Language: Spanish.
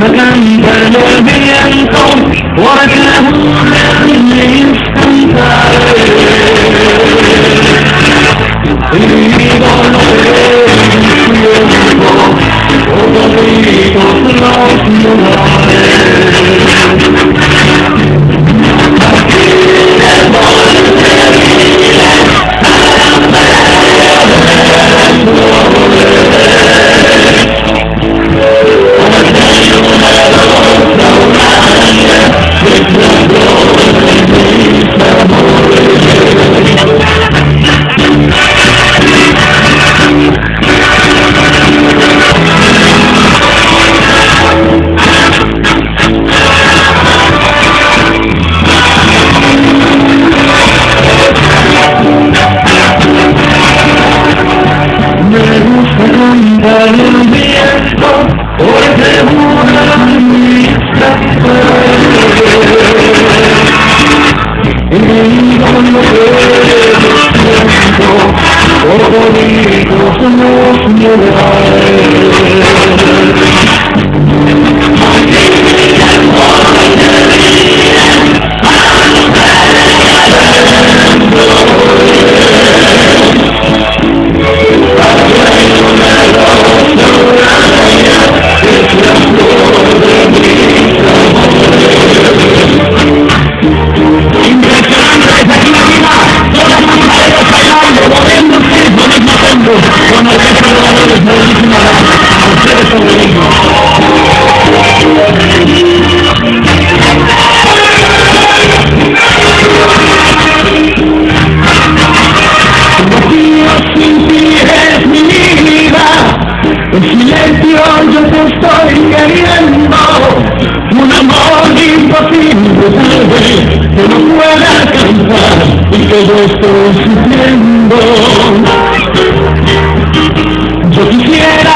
cantar el viento, porque una mis cantaré. Y volveré en tiempo, toditos los mudaré. Cantar el viento, porque una mis cantaré. Y volveré en tiempo, toditos los mudaré. En silencio yo te estoy queriendo, un amor imposible tal vez que no pueda alcanzar y que yo estoy sufriendo. Yo quisiera